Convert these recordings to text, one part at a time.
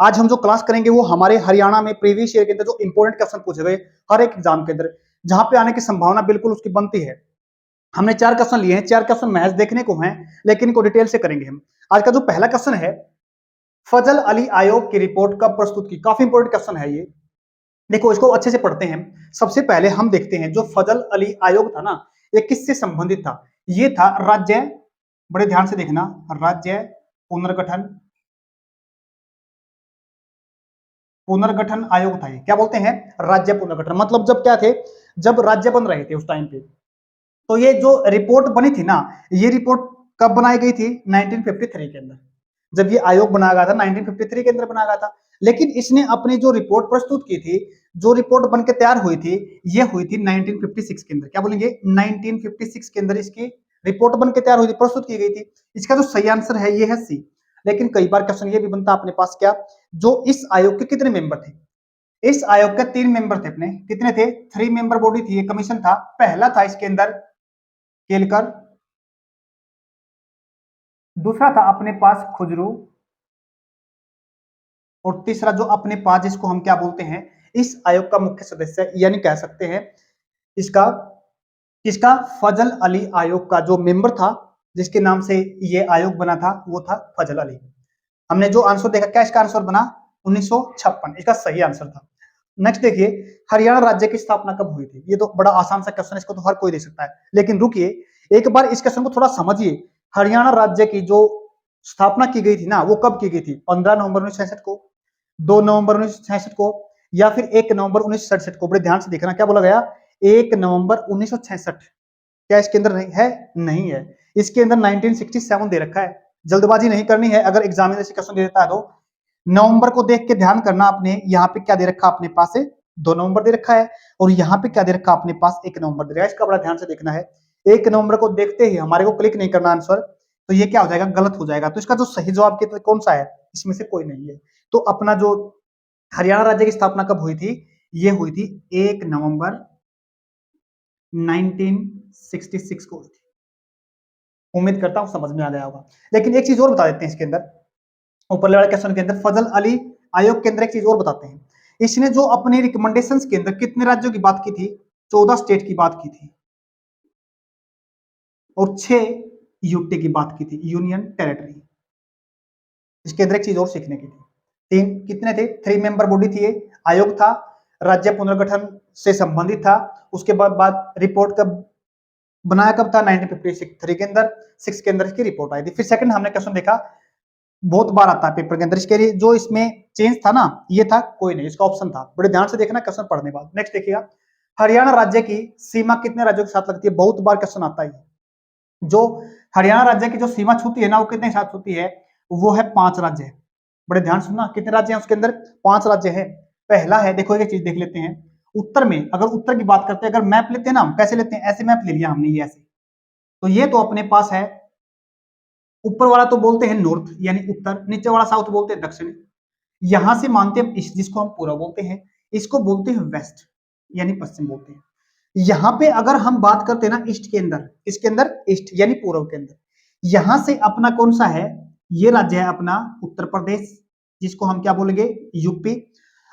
आज हम जो क्लास करेंगे वो हमारे हरियाणा में प्रीवियस ईयर के अंदर जो इंपॉर्टेंट क्वेश्चन पूछे गए हर एक एग्जाम के अंदर, जहां पे आने की संभावना बिल्कुल उसकी बनती है। हमने 4 क्वेश्चन लिए हैं, 4 क्वेश्चन महज देखने को हैं, लेकिन इनको डिटेल से करेंगे हम। आज का जो पहला क्वेश्चन है, फजल अली आयोग की रिपोर्ट कब प्रस्तुत की? काफी इंपॉर्टेंट क्वेश्चन है ये। देखो इसको अच्छे से पढ़ते हैं। सबसे पहले हम देखते हैं जो फजल अली आयोग था ना, ये किससे संबंधित था? ये था राज्य, बड़े ध्यान से देखना, राज्य पुनर्गठन पुनर्गठन आयोग था ये। क्या बोलते हैं? राज्य पुनर्गठन। मतलब जब क्या थे, जब राज्य बन रहे थे उस टाइम पे, तो ये जो रिपोर्ट बनी थी ना, ये रिपोर्ट कब बनाई गई थी? 1953 के अंदर। जब ये आयोग बनाया गया था 1953 के अंदर बनाया गया था। लेकिन इसने अपनी जो रिपोर्ट प्रस्तुत की थी, जो रिपोर्ट बन के तैयार हुई थी, ये हुई थी 1956 के अंदर। क्या बोलेंगे? 1956 के अंदर इसकी रिपोर्ट बन के तैयार हुई थी, प्रस्तुत की गई थी। इसका जो सही आंसर है ये है सी। लेकिन कई बार क्वेश्चन ये भी बनता अपने पास, क्या जो इस आयोग के कितने मेंबर थे? इस आयोग के 3 मेंबर थे अपने। कितने थे? 3 मेंबर बॉडी थी, ये कमीशन था। पहला था इसके अंदर केलकर, दूसरा था अपने पास खुजरू, और तीसरा जो अपने पास, जिसको हम क्या बोलते हैं, इस आयोग का मुख्य सदस्य, यानी कह सकते हैं इसका इसका फजल अली आयोग का जो मेंबर था, जिसके नाम से ये आयोग बना था, वो था फजल अली। हमने जो आंसर देखा, क्या इसका आंसर बना? 1956, इसका सही आंसर था। नेक्स्ट देखिए, हरियाणा राज्य की स्थापना कब हुई थी? ये तो बड़ा आसान सा क्वेश्चन है, इसको तो हर कोई दे सकता है। लेकिन रुकिए, एक बार इस क्वेश्चन को थोड़ा समझिए। हरियाणा राज्य की जो स्थापना की गई थी ना, वो कब की गई थी? 15 नवंबर 1966 को, 2 नवंबर 1966 को, या फिर 1 नवंबर 1967 को? बड़े ध्यान से देखना, क्या बोला गया? 1 नवंबर 1966। क्या इसके अंदर नहीं है? नहीं है। इसके अंदर 1967 दे रखा है। जल्दबाजी नहीं करनी है, अगर एग्जामिनर ऐसे क्वेश्चन दे देता है तो। नवंबर को देख के ध्यान करना आपने, यहाँ पे क्या दे रखा अपने पास है? 2 नवंबर दे रखा है, और यहाँ पे क्या दे रखा अपने पास? 1 नवंबर दे रखा है। इसका बड़ा ध्यान से देखना है। 1 नवंबर को देखते ही हमारे को क्लिक नहीं करना आंसर, तो ये क्या हो जाएगा? गलत हो जाएगा। तो इसका जो सही जवाब कितना कौन सा है? इसमें से कोई नहीं है। तो अपना जो हरियाणा राज्य की स्थापना कब हुई थी? ये हुई थी 1 नवंबर 1966 को हुई थी। उम्मीद करता हूं समझ में आ गया होगा। लेकिन एक चीज और बता देते हैं इसके अंदर, ऊपर वाले क्वेश्चन के अंदर फजल अली आयोग के अंदर एक चीज और बताते हैं। इसने जो अपने रिकमेंडेशंस के अंदर कितने राज्यों की बात की थी? 14 स्टेट की बात की थी, और 6 यूटी की बात की थी, यूनियन टेरिटरी। इसके अंदर एक चीज और सीखने की थी। 3 कितने थे? 3 मेंबर बॉडी थी, ये आयोग था, राज्य पुनर्गठन से संबंधित था। उसके बाद रिपोर्ट कब बनाया, कब था? 1953 के अंदर, 6 के अंदर इसकी रिपोर्ट आई थी। फिर सेकंड हमने क्वेश्चन देखा, बहुत बार आता है पेपर के अंदर, इसके लिए जो इसमें चेंज था ना, ये था कोई नहीं, इसका ऑप्शन था। बड़े ध्यान से देखना क्वेश्चन पढ़ने बाद। नेक्स्ट देखिएगा, हरियाणा राज्य की सीमा कितने राज्यों के साथ लगती है? बहुत बार क्वेश्चन आता है। जो हरियाणा राज्य की जो सीमा छूती है ना, वो कितने साथ होती है? वो है 5 राज्य है। बड़े ध्यान से सुनना, कितने राज्य हैं उसके अंदर? 5 राज्य है। पहला है, देखो एक चीज देख लेते हैं, उत्तर में, अगर उत्तर की बात करते हैं, अगर मैप लेते हैं ना, कैसे लेते हैं? ऐसे मैप ले लिया हमने, ये ऐसे। तो ये तो अपने पास है, ऊपर वाला तो बोलते हैं नॉर्थ यानी उत्तर, नीचे वाला साउथ बोलते हैं दक्षिण। यहां से मानते हैं ईस्ट, जिसको हम पूर्व बोलते हैं, इसको बोलते हैं वेस्ट यानी पश्चिम बोलते हैं। यहां पे अगर हम बात करते हैं ना ईस्ट के अंदर, इसके अंदर ईस्ट यानी पूर्व के अंदर, यहां से अपना कौन सा है? ये राज्य है अपना उत्तर प्रदेश, जिसको हम क्या बोलेंगे? यूपी।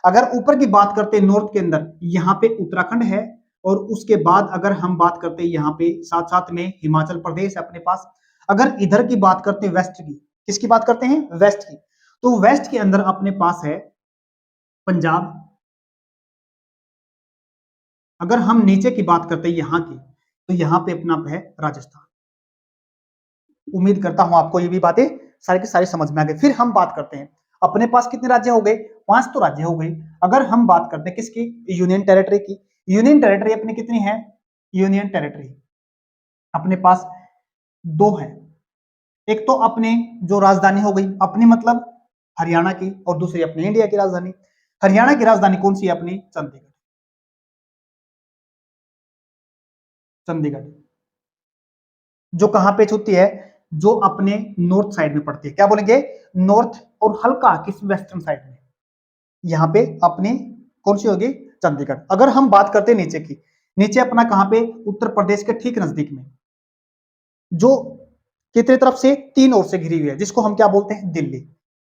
अगर ऊपर की बात करते हैं नॉर्थ के अंदर, यहाँ पे उत्तराखंड है, और उसके बाद अगर हम बात करते हैं यहाँ पे साथ साथ में हिमाचल प्रदेश है अपने पास। अगर इधर की बात करते हैं वेस्ट की, किसकी बात करते हैं? वेस्ट की। तो वेस्ट के अंदर अपने पास है पंजाब। अगर हम नीचे की बात करते हैं यहाँ की, तो यहाँ पे अपना है राजस्थान। उम्मीद करता हूं आपको ये भी बातें सारी की सारी समझ में आ गई। फिर हम बात करते हैं, अपने पास कितने राज्य हो गए? 5 तो राज्य हो गए। अगर हम बात करते हैं किसकी? यूनियन टेरिटरी की। यूनियन टेरिटरी अपनी कितनी है? यूनियन टेरिटरी अपने पास 2 है। एक तो अपने जो राजधानी हो गई अपनी, मतलब हरियाणा की, और दूसरी अपनी इंडिया की राजधानी। हरियाणा की राजधानी कौन सी है अपनी? चंडीगढ़। चंडीगढ़ जो कहां पे छूती है? जो अपने नॉर्थ साइड में पड़ती है। क्या बोलेंगे? नॉर्थ, और हल्का किस वेस्टर्न साइड में, यहां पे अपनी कौन सी होगी? चंडीगढ़। अगर हम बात करते हैं नीचे की, नीचे अपना कहां पे? उत्तर प्रदेश के ठीक नजदीक में, जो कितने तरफ से? 3 ओर से घिरी हुई है, जिसको हम क्या बोलते हैं? दिल्ली।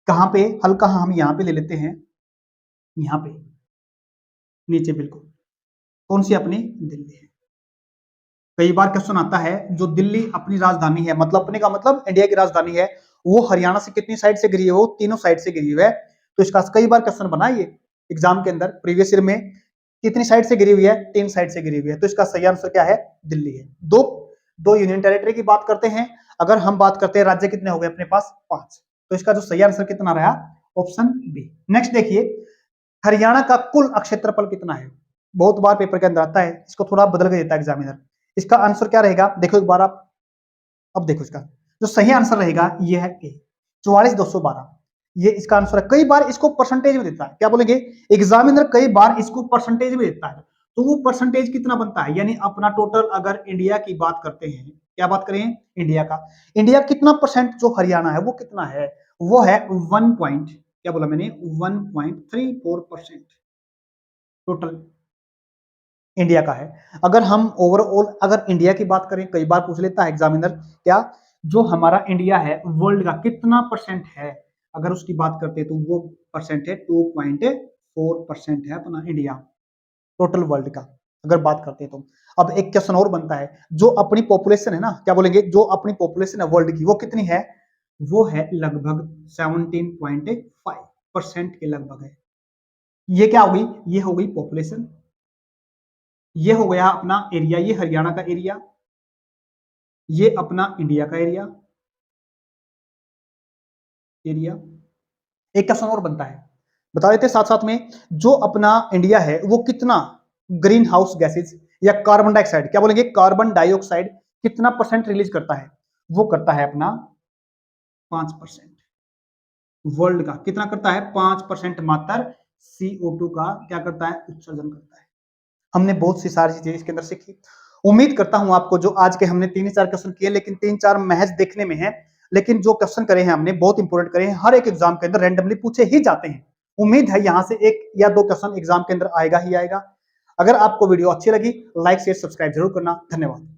कहां पे हल्का हम यहां पे ले लेते हैं, यहां पे नीचे बिल्कुल, कौन सी अपनी दिल्ली है। कई बार क्वेश्चन आता है जो दिल्ली अपनी राजधानी है, मतलब अपने का मतलब इंडिया की राजधानी है, वो हरियाणा से कितनी साइड से गिरी है, वो तीनों साइड से गिरी हुई है। तो इसका कई बार क्वेश्चन बना ये एग्जाम के अंदर, प्रीवियस ईयर में कितनी साइड से गिरी हुई है, 3 साइड से गिरी हुई है। तो इसका सही आंसर क्या है, दिल्ली है। दो दो यूनियन टेरिटरी की बात करते हैं, अगर हम बात करते हैं राज्य कितने हो गए अपने पास, 5। तो इसका जो सही आंसर कितना रहा, ऑप्शन बी। नेक्स्ट देखिए, हरियाणा का कुल क्षेत्रफल कितना है, बहुत बार पेपर के अंदर आता है, इसको थोड़ा बदल के देता है एग्जामिनर। इसका आंसर क्या रहेगा, देखो एक बार आप, अब देखो इसका जो सही आंसर रहेगा ये है ए, 44,212। ये इसका आंसर है। कई बार इसको परसेंटेज में देता है, क्या बोलेंगे, एग्जामिनर कई बार इसको परसेंटेज में देता है। तो वो परसेंटेज कितना बनता है, यानी अपना टोटल अगर इंडिया की बात करते हैं, क्या बात करें इंडिया का, इंडिया कितना परसेंट जो हरियाणा है वो कितना है, वो है 1 पॉइंट, क्या बोला मैंने, 1.34% टोटल इंडिया का है। अगर हम ओवरऑल अगर इंडिया की बात करें, कई बार पूछ लेता है एग्जामिनर, क्या जो हमारा इंडिया है वर्ल्ड का कितना परसेंट है, अगर उसकी बात करते हैं तो वो परसेंट है 2.4% है अपना इंडिया, टोटल वर्ल्ड का अगर बात करते हैं तो। अब एक क्वेश्चन और बनता है, जो अपनी पॉपुलेशन है ना, क्या बोलेंगे, जो अपनी पॉपुलेशन है वर्ल्ड की वो कितनी है, वो है लगभग 17.5% के लगभग है। ये क्या होगी, ये हो गई पॉपुलेशन, ये हो गया अपना एरिया, ये हरियाणा का एरिया, ये अपना इंडिया का एरिया, एरिया। एक क्वेश्चन और बनता है, बता देते साथ साथ में, जो अपना इंडिया है वो कितना ग्रीन हाउस गैसेज या कार्बन डाइऑक्साइड, क्या बोलेंगे, कार्बन डाइऑक्साइड कितना परसेंट रिलीज करता है, वो करता है अपना 5%। वर्ल्ड का कितना करता है, 5% मात्र CO2 का क्या करता है, उत्सर्जन करता है। हमने बहुत सी सारी चीजें इसके अंदर सीखी। उम्मीद करता हूं आपको, जो आज के हमने 3-4 क्वेश्चन किए, लेकिन 3-4 महज देखने में है, लेकिन जो क्वेश्चन करे हैं हमने बहुत इंपॉर्टेंट करे हैं, हर एक एग्जाम के अंदर रैंडमली पूछे ही जाते हैं। उम्मीद है यहां से 1 या 2 क्वेश्चन एग्जाम के अंदर आएगा ही आएगा। अगर आपको वीडियो अच्छी लगी, लाइक शेयर सब्सक्राइब जरूर करना। धन्यवाद।